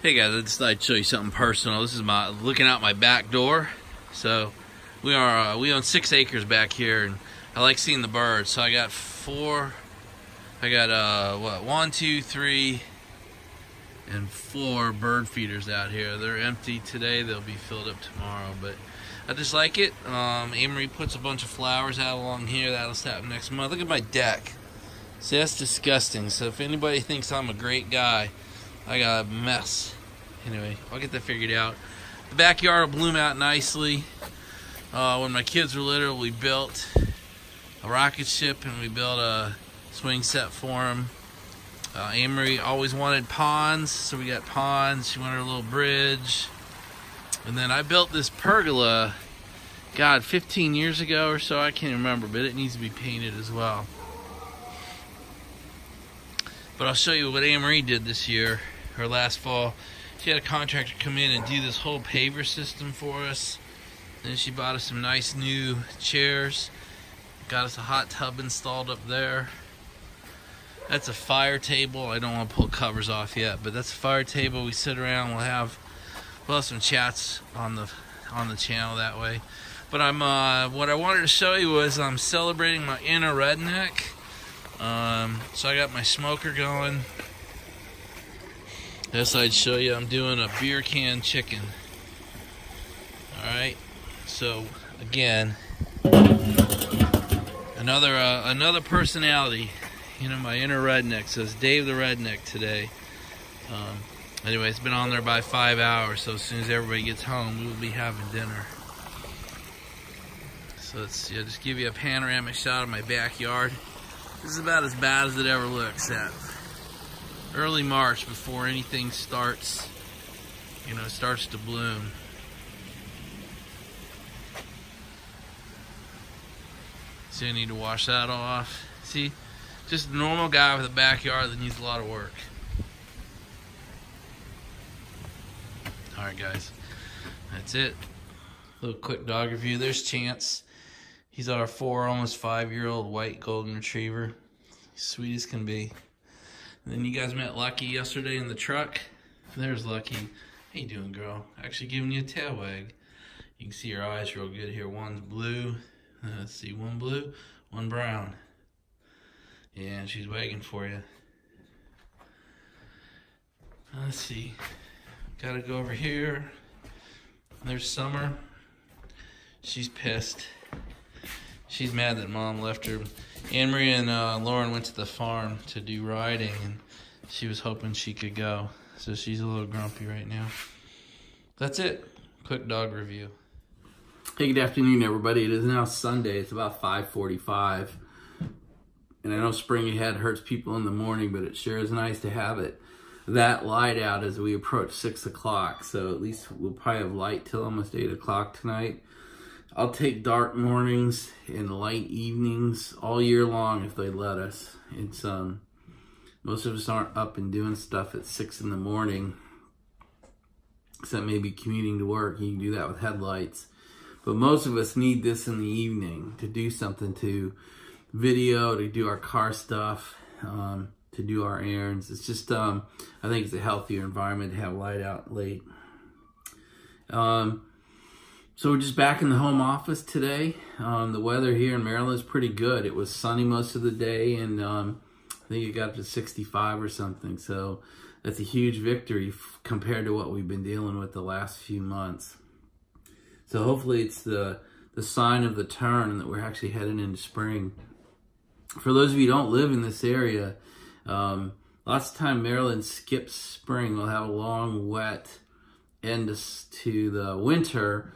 Hey guys, I decided to show you something personal. This is my looking out my back door. So we own 6 acres back here, and I like seeing the birds. So I got 1, 2, 3, and 4 bird feeders out here. They're empty today. They'll be filled up tomorrow, but I just like it. Amory puts a bunch of flowers out along here. That'll happen next month. Look at my deck. See, that's disgusting. So if anybody thinks I'm a great guy, I got a mess. Anyway, I'll get that figured out. The backyard will bloom out nicely. When my kids were little, we built a rocket ship and we built a swing set for them. Amory always wanted ponds, so we got ponds. She wanted a little bridge. And then I built this pergola, God, 15 years ago or so, I can't remember, but it needs to be painted as well. But I'll show you what Amory did this year, or last fall. She had a contractor come in and do this whole paver system for us. Then she bought us some nice new chairs. Got us a hot tub installed up there. That's a fire table. I don't want to pull covers off yet, but that's a fire table. We sit around. We'll have some chats on the channel that way. But what I wanted to show you was I'm celebrating my inner redneck. So I got my smoker going. This I'd show you. I'm doing a beer can chicken. Alright, so again, another personality. You know, my inner redneck says Dave the Redneck today. Anyway, it's been on there by 5 hours, so as soon as everybody gets home, we will be having dinner. So let's see, I'll just give you a panoramic shot of my backyard. This is about as bad as it ever looks at early March, before anything starts, starts to bloom. See, I need to wash that off. See, just a normal guy with a backyard that needs a lot of work. Alright guys, that's it. A little quick dog review. There's Chance. He's our almost 5-year-old white golden retriever. Sweet as can be. And then you guys met Lucky yesterday in the truck. There's Lucky. How you doing, girl? Actually giving you a tail wag. You can see her eyes real good here. One's blue. Let's see, one blue, one brown. Yeah, she's wagging for you. Let's see. Gotta go over here. There's Summer. She's pissed. She's mad that Mom left her. Anne-Marie and Lauren went to the farm to do riding, and she was hoping she could go. So she's a little grumpy right now. That's it. Quick dog review. Hey, good afternoon, everybody. It is now Sunday. It's about 5:45. And I know spring ahead hurts people in the morning, but it sure is nice to have it that light out as we approach 6 o'clock. So at least we'll probably have light till almost 8 o'clock tonight. I'll take dark mornings and light evenings all year long if they let us. It's most of us aren't up and doing stuff at 6 in the morning, except maybe commuting to work. You can do that with headlights. But most of us need this in the evening to do something, to video, to do our car stuff, to do our errands. It's just, I think it's a healthier environment to have light out late. So we're just back in the home office today. The weather here in Maryland is pretty good. It was sunny most of the day, and I think it got up to 65 or something. So that's a huge victory compared to what we've been dealing with the last few months. So hopefully it's the sign of the turn that we're actually heading into spring. For those of you who don't live in this area, lots of time Maryland skips spring. We'll have a long, wet end to the winter,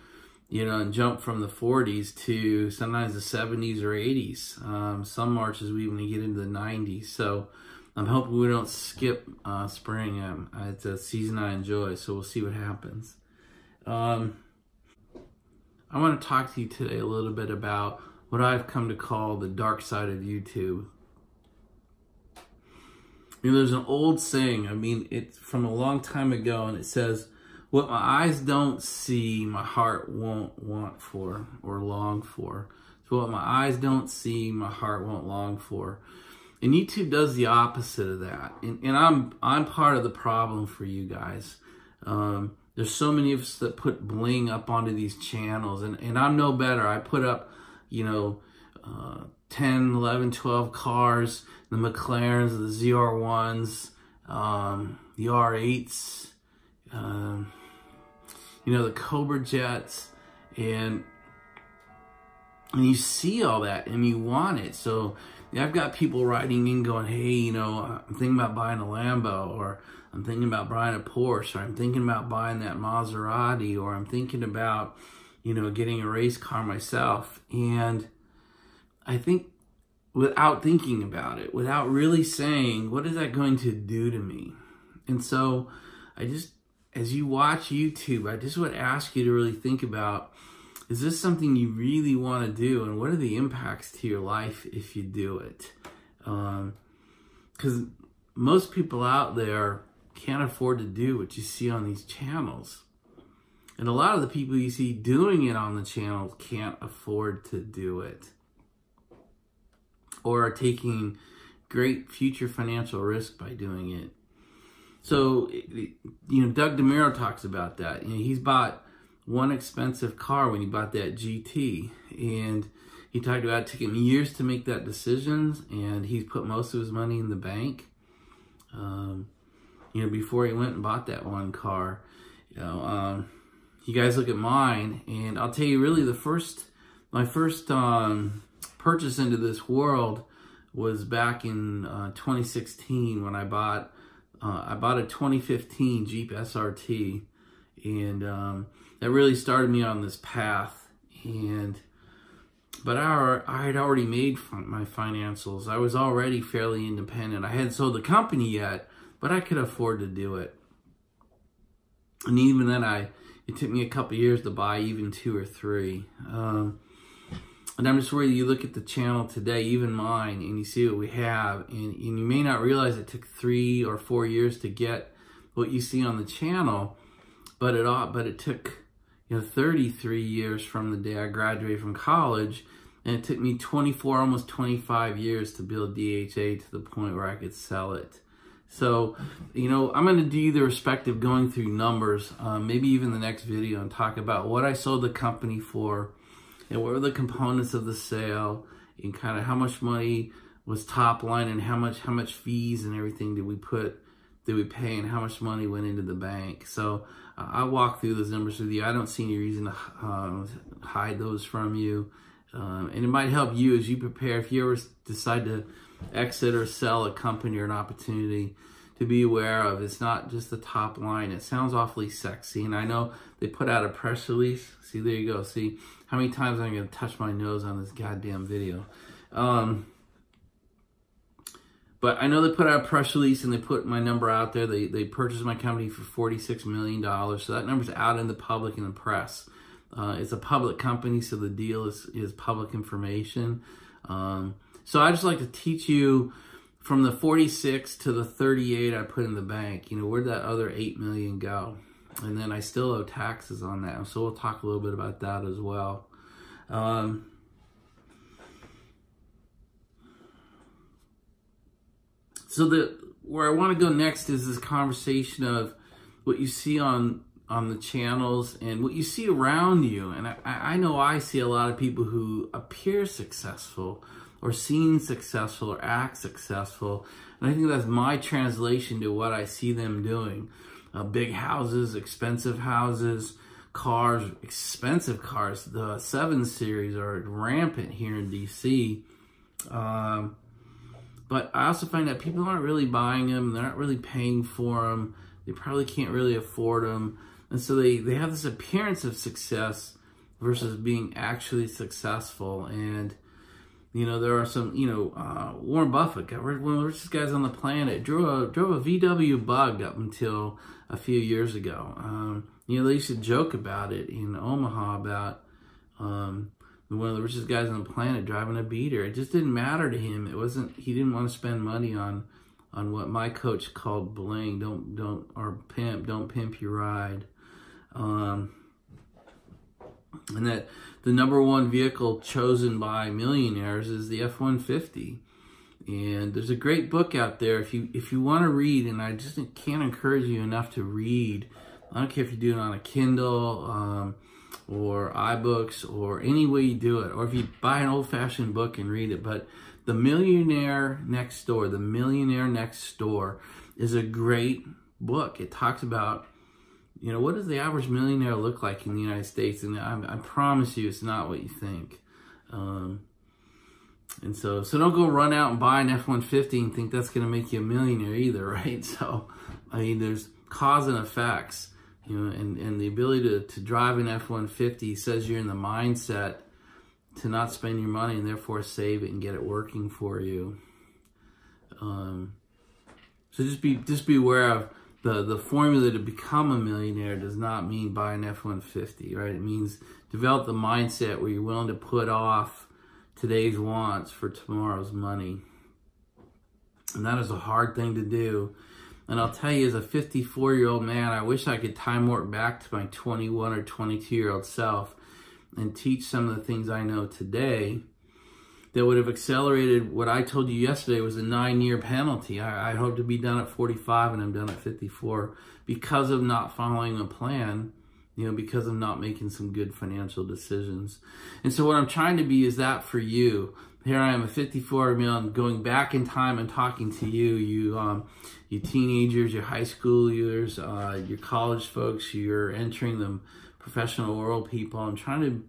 and jump from the 40s to sometimes the 70s or 80s. Some Marches we even get into the 90s. So I'm hoping we don't skip spring. It's a season I enjoy, so we'll see what happens. I want to talk to you today a little bit about what I've come to call the dark side of YouTube. There's an old saying, it's from a long time ago, and it says, what my eyes don't see, my heart won't want for or long for. So what my eyes don't see, my heart won't long for. And YouTube does the opposite of that. And I'm part of the problem for you guys. There's so many of us that put bling up onto these channels, and I'm no better. I put up, 10, 11, 12 cars, the McLarens, the ZR1s, the R8s, the Cobra Jets, and you see all that and you want it. So I've got people writing in going, hey, I'm thinking about buying a Lambo, or I'm thinking about buying a Porsche, or I'm thinking about buying that Maserati, or I'm thinking about, getting a race car myself. And I think without thinking about it, without really saying, what is that going to do to me? And so as you watch YouTube, I just would ask you to really think about, is this something you really want to do? And what are the impacts to your life if you do it? Because most people out there can't afford to do what you see on these channels. And a lot of the people you see doing it on the channels can't afford to do it, or are taking great future financial risk by doing it. So, Doug DeMuro talks about that. He's bought one expensive car when he bought that GT, and he talked about it took him years to make that decision, and he's put most of his money in the bank, before he went and bought that one car. You guys look at mine, and I'll tell you, really, my first purchase into this world was back in 2016 when I bought a 2015 Jeep SRT, and that really started me on this path. But I had already made my financials. I was already fairly independent. I hadn't sold the company yet, but I could afford to do it. And even then, it took me a couple years to buy even 2 or 3. And I'm just worried you look at the channel today, even mine, and you see what we have, and you may not realize it took 3 or 4 years to get what you see on the channel, but it took 33 years from the day I graduated from college, and it took me 24, almost 25 years to build DHA to the point where I could sell it. So, I'm going to do the respective going through numbers, maybe even the next video, and talk about what I sold the company for, and what were the components of the sale, and kind of how much money was top line, and how much fees and everything did we pay, and how much money went into the bank. So I'll walk through those numbers with you. I don't see any reason to hide those from you. And it might help you as you prepare, if you ever decide to exit or sell a company or an opportunity, to be aware of. It's not just the top line. It sounds awfully sexy, and I know they put out a press release. See, there you go. See how many times I'm going to touch my nose on this goddamn video. But I know they put out a press release and they put my number out there. They purchased my company for $46 million. So that number's out in the public, in the press. It's a public company, so the deal is public information. So I just like to teach you from the 46 to the 38 I put in the bank. Where'd that other $8 million go? And then I still owe taxes on that. So we'll talk a little bit about that as well. So where I want to go next is this conversation of what you see on the channels and what you see around you. And I know I see a lot of people who appear successful, or seem successful, or act successful. And I think that's my translation to what I see them doing. Big houses, expensive houses, cars, expensive cars. The 7 Series are rampant here in DC. But I also find that people aren't really buying them. They're not really paying for them. They probably can't really afford them. And so they have this appearance of success versus being actually successful. And, there are some, Warren Buffett, one of the richest guys on the planet, drove a VW Bug up until a few years ago. They used to joke about it in Omaha about one of the richest guys on the planet driving a beater. It just didn't matter to him. He didn't want to spend money on what my coach called bling. Don't pimp your ride. And that the #1 vehicle chosen by millionaires is the F-150. And there's a great book out there if you want to read, and I just can't encourage you enough to read I don't care if you do it on a Kindle or iBooks or any way you do it, or if you buy an old-fashioned book and read it. But The Millionaire Next Door, The Millionaire Next Door is a great book. It talks about, you know, what does the average millionaire look like in the United States? And I promise you, it's not what you think. And so don't go run out and buy an F-150 and think that's going to make you a millionaire either, right? So, I mean, there's cause and effects, you know, and the ability to drive an F-150 says you're in the mindset to not spend your money and therefore save it and get it working for you. So just be aware of the formula to become a millionaire does not mean buy an F-150, right? It means develop the mindset where you're willing to put off today's wants for tomorrow's money. And that is a hard thing to do. And I'll tell you, as a 54-year-old man, I wish I could time warp back to my 21 or 22-year-old self and teach some of the things I know today that would have accelerated what I told you yesterday was a 9-year penalty. I hope to be done at 45 and I'm done at 54 because of not following a plan, you know, because of not making some good financial decisions. And so what I'm trying to be is that for you. Here I am, a 54-year-old man, going back in time and talking to you, you teenagers, your high schoolers, your college folks, you're entering the professional world people. I'm trying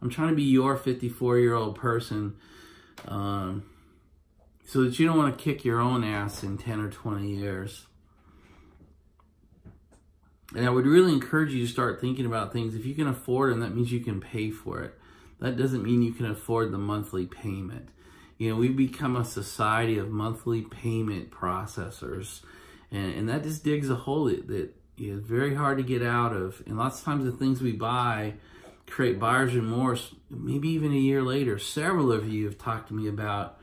to be your 54-year-old person, so that you don't want to kick your own ass in 10 or 20 years. And I would really encourage you to start thinking about things. If you can afford them, that means you can pay for it. That doesn't mean you can afford the monthly payment. You know, we've become a society of monthly payment processors. And that just digs a hole that is very hard to get out of. And lots of times the things we buy create buyer's remorse, maybe even a year later. Several of you have talked to me about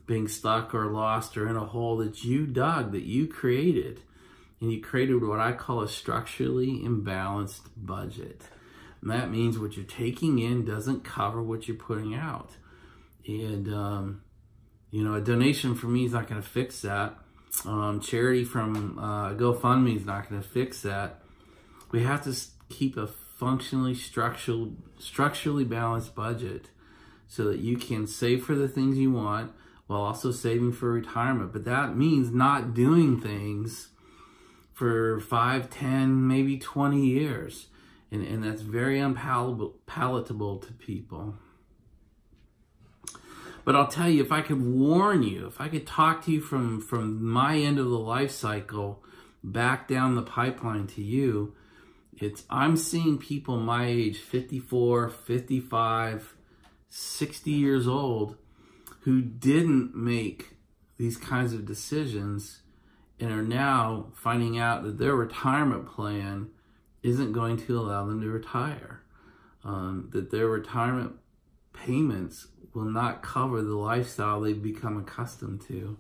being stuck or lost or in a hole that you dug, that you created. And you created what I call a structurally imbalanced budget. And that means what you're taking in doesn't cover what you're putting out. And, you know, a donation from me is not going to fix that. Charity from GoFundMe is not going to fix that. We have to keep a functionally structurally balanced budget so that you can save for the things you want while also saving for retirement. But that means not doing things for 5, 10, maybe 20 years. And that's very unpalatable to people. But I'll tell you, if I could warn you, if I could talk to you from my end of the life cycle back down the pipeline to you, I'm seeing people my age, 54, 55, 60 years old, who didn't make these kinds of decisions and are now finding out that their retirement plan isn't going to allow them to retire. That their retirement payments will not cover the lifestyle they've become accustomed to.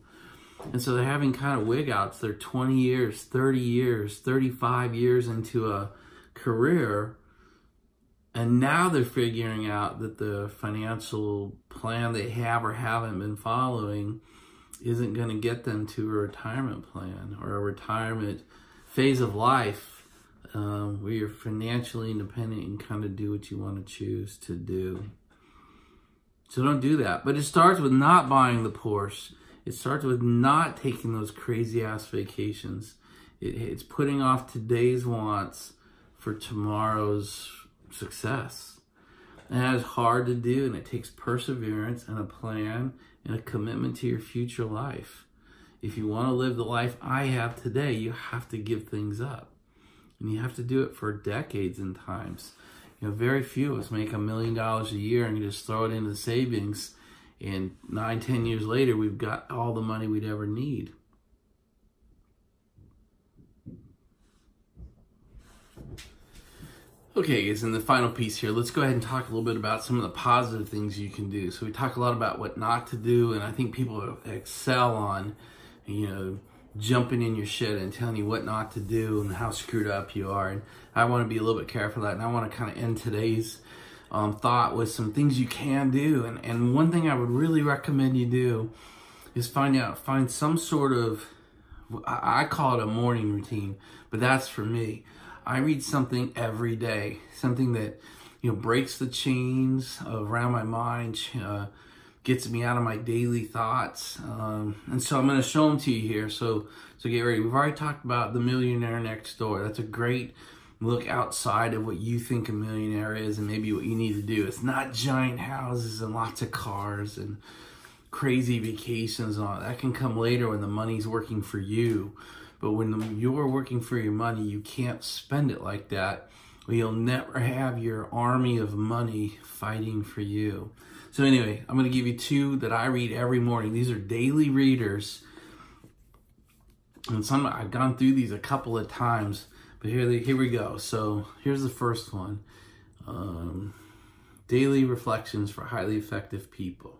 And so they're having kind of wig outs. They're 20 years, 30 years, 35 years into a career, and now they're figuring out that the financial plan they have or haven't been following isn't going to get them to a retirement plan or a retirement phase of life where you're financially independent and kind of do what you want to choose to do. So don't do that. But it starts with not buying the Porsche. It starts with not taking those crazy ass vacations. It's putting off today's wants for tomorrow's success. And that is hard to do, and it takes perseverance and a plan and a commitment to your future life. If you want to live the life I have today, you have to give things up. And you have to do it for decades and times. You know, very few of us make $1 million a year and you just throw it into savings, and 9, 10 years later, we've got all the money we'd ever need. Okay, guys, in the final piece here, let's go ahead and talk a little bit about some of the positive things you can do. So we talk a lot about what not to do, and I think people excel on, you know, jumping in your shit and telling you what not to do and how screwed up you are. And I want to be a little bit careful of that, and I want to kind of end today's thought with some things you can do. And one thing I would really recommend you do is find some sort of, I call it a morning routine, but that's for me. I read something every day, something that, you know, breaks the chains around my mind, gets me out of my daily thoughts. And so I'm going to show them to you here. So get ready. We've already talked about The Millionaire Next Door. That's a great look outside of what you think a millionaire is and maybe what you need to do. It's not giant houses and lots of cars and crazy vacations and all that. Can come later when the money's working for you. But when you're working for your money, you can't spend it like that. Or you'll never have your army of money fighting for you. So anyway, I'm going to give you two that I read every morning. These are daily readers. And I've gone through these a couple of times. But here we go. So here's the first one. Daily Reflections for Highly Effective People.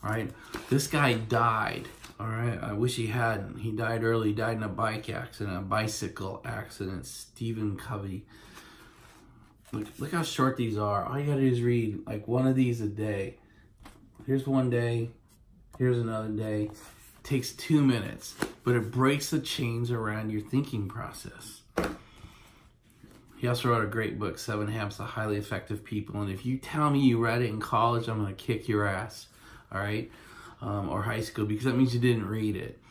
All right. This guy died. All right. I wish he hadn't. He died early. He died in a bike accident, a bicycle accident. Stephen Covey. Look how short these are. All you got to do is read like one of these a day. Here's one day. Here's another day. It takes 2 minutes, but it breaks the chains around your thinking process. He also wrote a great book, 7 Habits of Highly Effective People. And if you tell me you read it in college, I'm going to kick your ass, all right? Or high school, because that means you didn't read it.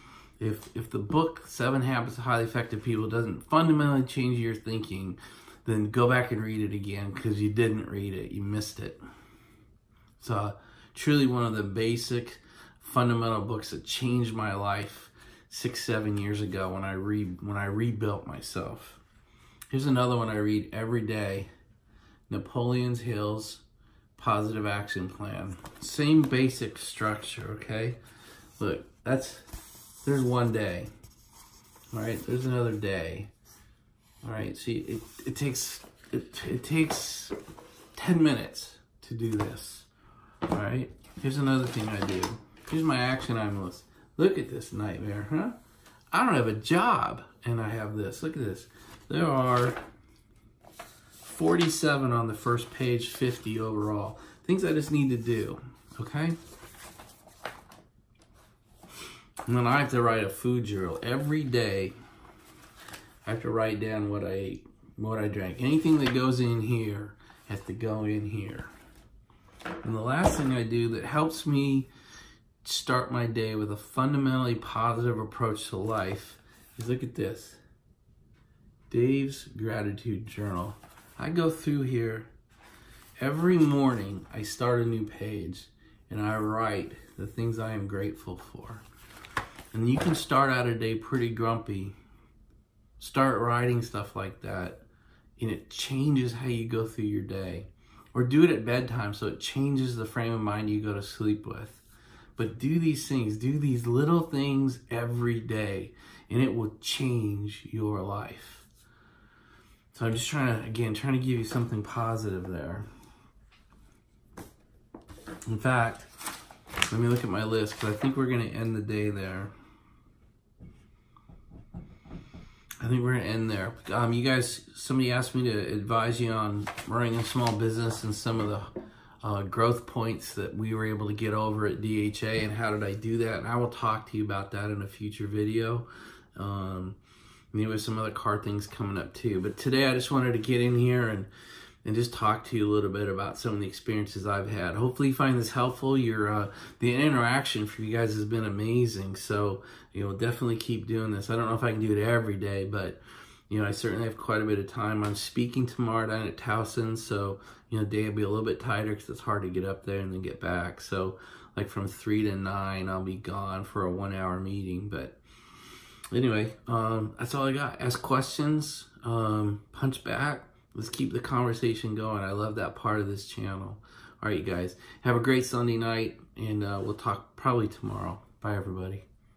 If the book, 7 Habits of Highly Effective People, doesn't fundamentally change your thinking, then go back and read it again, because you didn't read it. You missed it. It's truly one of the basic, fundamental books that changed my life 6-7 years ago when I rebuilt myself. Here's another one I read every day. Napoleon Hill's Positive Action Plan. Same basic structure, okay? Look, there's one day. All right, there's another day. All right, see, it takes 10 minutes to do this. All right, here's another thing I do. Here's my action item list. Look at this nightmare, huh? I don't have a job, and I have this. Look at this. There are 47 on the first page, 50 overall. Things I just need to do, okay? And then I have to write a food journal. Every day, I have to write down what I drank. Anything that goes in here has to go in here. And the last thing I do that helps me start my day with a fundamentally positive approach to life is look at this. Dave's Gratitude Journal. I go through here every morning. I start a new page and I write the things I am grateful for. And you can start out a day pretty grumpy. Start writing stuff like that and it changes how you go through your day. Or do it at bedtime so it changes the frame of mind you go to sleep with. But do these things, do these little things every day and it will change your life. So I'm just trying to give you something positive there. In fact, let me look at my list because I think we're going to end the day there. I think we're going to end there. You guys, somebody asked me to advise you on running a small business and some of the growth points that we were able to get over at DHA and how did I do that. And I will talk to you about that in a future video. Maybe with some other car things coming up too. But today I just wanted to get in here and just talk to you a little bit about some of the experiences I've had. Hopefully you find this helpful. The interaction for you guys has been amazing. So, definitely keep doing this. I don't know if I can do it every day, but, I certainly have quite a bit of time. I'm speaking tomorrow down at Towson. So, day will be a little bit tighter because it's hard to get up there and then get back. So, like from 3 to 9, I'll be gone for a 1-hour meeting. But anyway, that's all I got. Ask questions, punch back. Let's keep the conversation going. I love that part of this channel. All right, you guys. Have a great Sunday night, and we'll talk probably tomorrow. Bye, everybody.